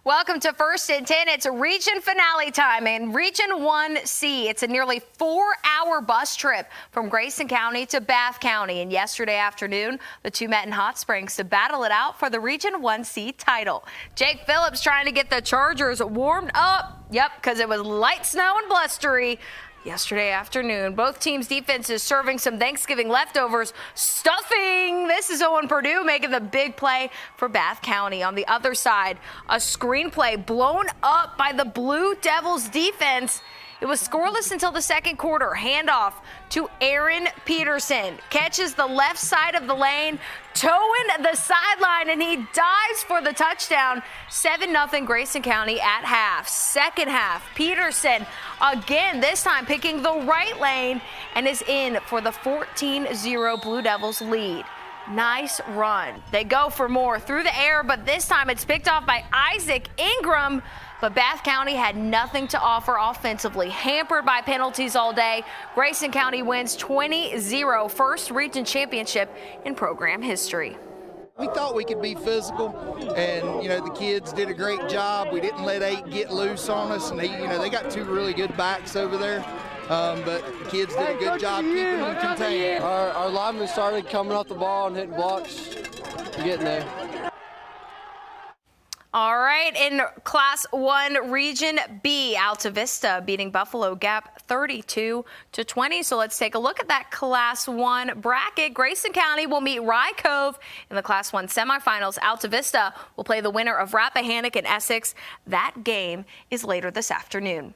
Welcome to First and 10. It's region finale time in Region 1C. It's a nearly 4-hour bus trip from Grayson County to Bath County. And yesterday afternoon, the two met in Hot Springs to battle it out for the Region 1C title. Jake Phillips trying to get the Chargers warmed up. Yep, because it was light snow and blustery yesterday afternoon. Both teams' defenses serving some Thanksgiving leftovers, stuffing. This is Owen Purdue making the big play for Bath County. On the other side, a screenplay blown up by the Blue Devils defense. It was scoreless until the second quarter. Handoff to Aaron Peterson. Catches the left side of the lane, towing the sideline, and he dives for the touchdown. 7-0 Grayson County at half. Second half, Peterson again, this time picking the right lane, and is in for the 14-0 Blue Devils lead. Nice run. They go for more through the air, but this time it's picked off by Isaac Ingram. But Bath County had nothing to offer offensively, hampered by penalties all day. Grayson County wins 20-0, first region championship in program history. We thought we could be physical, and the kids did a great job. We didn't let 8 get loose on us, and they got 2 really good backs over there. But the kids did a good job keeping them contained. Our linemen started coming off the ball and hitting blocks, getting there. All right, in Class 1 Region B, Alta Vista beating Buffalo Gap 32-20. So let's take a look at that Class 1 bracket. Grayson County will meet Rye Cove in the Class 1 semifinals. Alta Vista will play the winner of Rappahannock and Essex. That game is later this afternoon.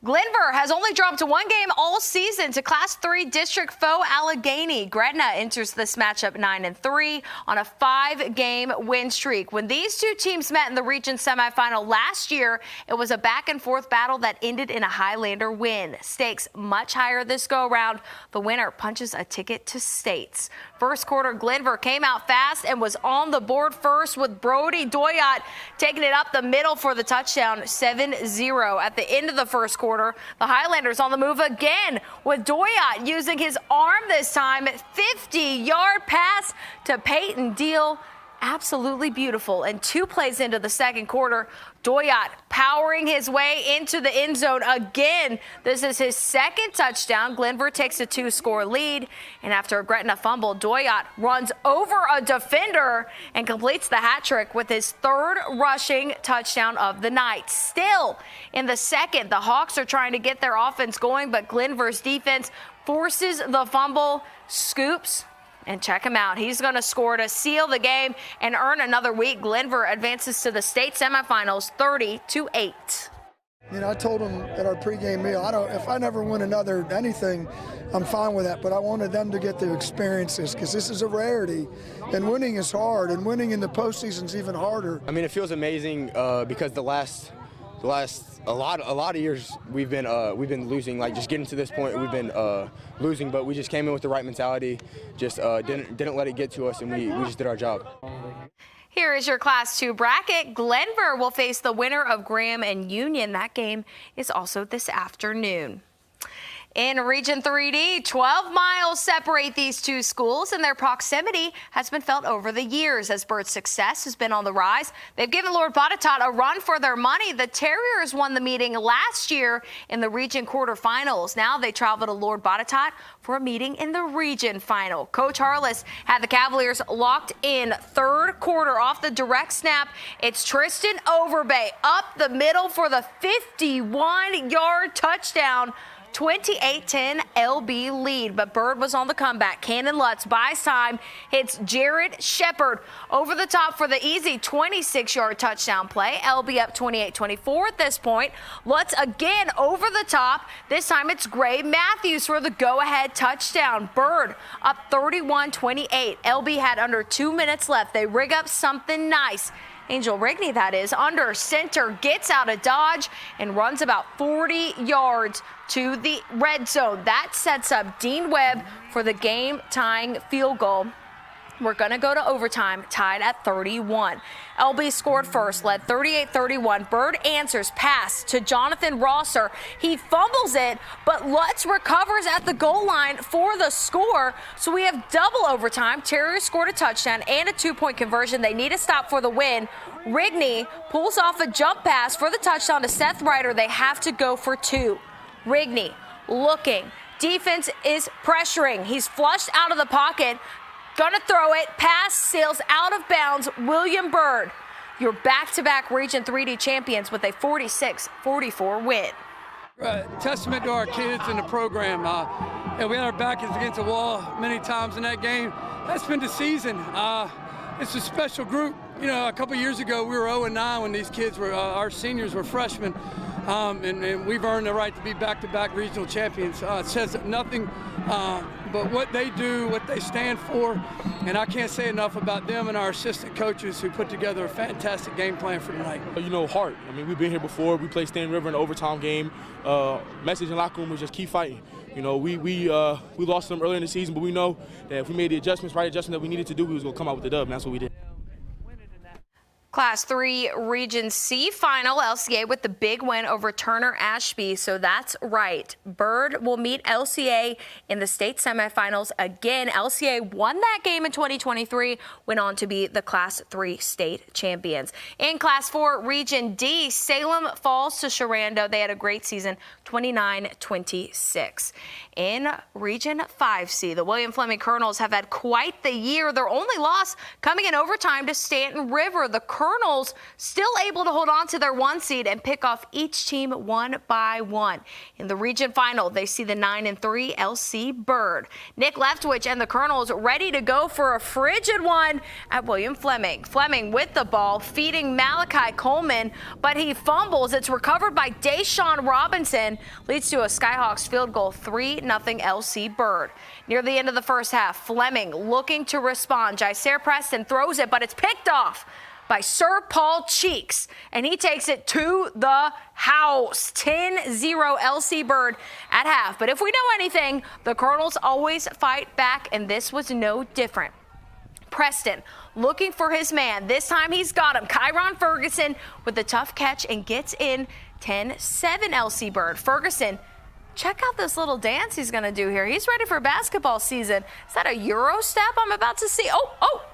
Glenvar has only dropped 1 game all season to Class 3 district foe Allegheny. Gretna enters this matchup 9-3 on a 5-game win streak. When these two teams met in the region semifinal last year, it was a back-and-forth battle that ended in a Highlander win. Stakes much higher this go-around. The winner punches a ticket to states. First quarter, Glenvar came out fast and was on the board first, with Brody Doyot taking it up the middle for the touchdown, 7-0. At the end of the first quarter, the Highlanders on the move again, with Doyot using his arm this time. 50-yard pass to Peyton Deal. Absolutely beautiful. And 2 plays into the second quarter, Doyot powering his way into the end zone again. This is his second touchdown. Glenvar takes a 2-score lead. And after a Gretna fumble, Doyot runs over a defender and completes the hat trick with his 3rd rushing touchdown of the night. Still in the second, the Hawks are trying to get their offense going, but Glenvar's defense forces the fumble, scoops. And check him out. He's going to score to seal the game and earn another week. Glenvar advances to the state semifinals 30-8. I told them at our pregame meal, if I never win another anything, I'm fine with that. But I wanted them to get the experiences, because this is a rarity, and winning is hard, and winning in the postseason is even harder. I mean, it feels amazing because the last a lot of years we've been losing. Like, just getting to this point, we've been losing, but we just came in with the right mentality. Just didn't let it get to us, and we just did our job. Here is your Class 2 bracket. Glenvar will face the winner of Graham and Union. That game is also this afternoon. In Region 3D, 12 miles separate these two schools, and their proximity has been felt over the years as Byrd's success has been on the rise. They've given Lord Botetourt a run for their money. The Terriers won the meeting last year in the region quarterfinals. Now they travel to Lord Botetourt for a meeting in the region final. Coach Harless had the Cavaliers locked in. Third quarter, off the direct snap, it's Tristan Overbay up the middle for the 51-yard touchdown. 28-10 LB lead, but Byrd was on the comeback. Cannon Lutz buys time, hits Jared Shepard over the top for the easy 26-yard touchdown play. LB up 28-24 at this point. Lutz again over the top. This time it's Gray Matthews for the go-ahead touchdown. Byrd up 31-28. LB had under 2 minutes left. They rig up something nice. Angel Rigney, that is, under center, gets out of dodge and runs about 40 yards to the red zone. That sets up Dean Webb for the game-tying field goal. We're going to go to overtime, tied at 31. LB scored first, led 38-31. Byrd answers pass to Jonathan Rosser. He fumbles it, but Lutz recovers at the goal line for the score. So we have double overtime. Terrier scored a touchdown and a 2-point conversion. They need a stop for the win. Rigney pulls off a jump pass for the touchdown to Seth Ryder. They have to go for 2. Rigney looking. Defense is pressuring. He's flushed out of the pocket. Gonna throw it. Pass sails out of bounds. William Byrd, your back-to-back Region 3D champions with a 46-44 win. Testament to our kids and the program. And we had our backs against the wall many times in that game. That's been the season. It's a special group. You know, a couple years ago we were 0-9 when these kids were, our seniors were freshmen. And we've earned the right to be back-to-back regional champions. It says nothing but what they do, what they stand for, and I can't say enough about them and our assistant coaches who put together a fantastic game plan for tonight. You know, heart. I mean, we've been here before. We played Stan River in an overtime game. Message in locker room was just keep fighting. You know, we lost them earlier in the season, but we know that if we made the right adjustment that we needed to do, we was going to come out with the dub, and that's what we did. Class 3 Region C final, LCA with the big win over Turner Ashby. So that's right. Byrd will meet LCA in the state semifinals again. LCA won that game in 2023, went on to be the Class 3 state champions. In Class 4 Region D, Salem falls to Sharando. They had a great season, 29-26. In Region 5C, the William Fleming Colonels have had quite the year. Their only loss coming in overtime to Stanton River. The Colonels still able to hold on to their 1 seed and pick off each team one by one. In the region final, they see the 9-3 LC Byrd. Nick Leftwich and the Colonels ready to go for a frigid one at William Fleming. Fleming with the ball, feeding Malachi Coleman, but he fumbles. It's recovered by Deshaun Robinson. Leads to a Skyhawks field goal, 3-0 LC Byrd. Near the end of the first half, Fleming looking to respond. Jacer Preston throws it, but it's picked off by Sir Paul Cheeks, and he takes it to the house. 10-0 LC Byrd at half. But if we know anything, the Colonels always fight back, and this was no different. Preston looking for his man. This time he's got him. Kyron Ferguson with the tough catch and gets in. 10-7 LC Byrd. Ferguson, check out this little dance he's going to do here. He's ready for basketball season. Is that a Euro step I'm about to see? Oh.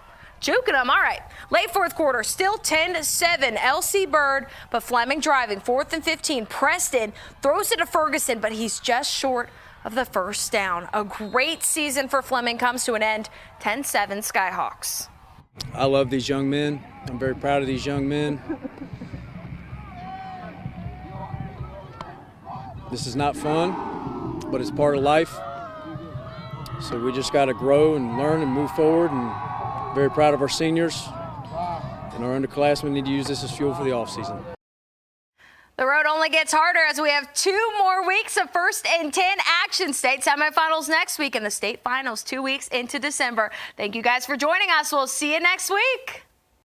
Juking him. All right. Late fourth quarter, still 10-7 LC Byrd, but Fleming driving. 4th and 15. Preston throws it to Ferguson, but he's just short of the first down. A great season for Fleming comes to an end. 10-7 Skyhawks. I love these young men. I'm very proud of these young men. This is not fun, but it's part of life. So we just got to grow and learn and move forward, and very proud of our seniors, and our underclassmen need to use this as fuel for the offseason. The road only gets harder as we have 2 more weeks of 1st and 10 action. State semifinals next week and the state finals 2 weeks into December. Thank you guys for joining us. We'll see you next week.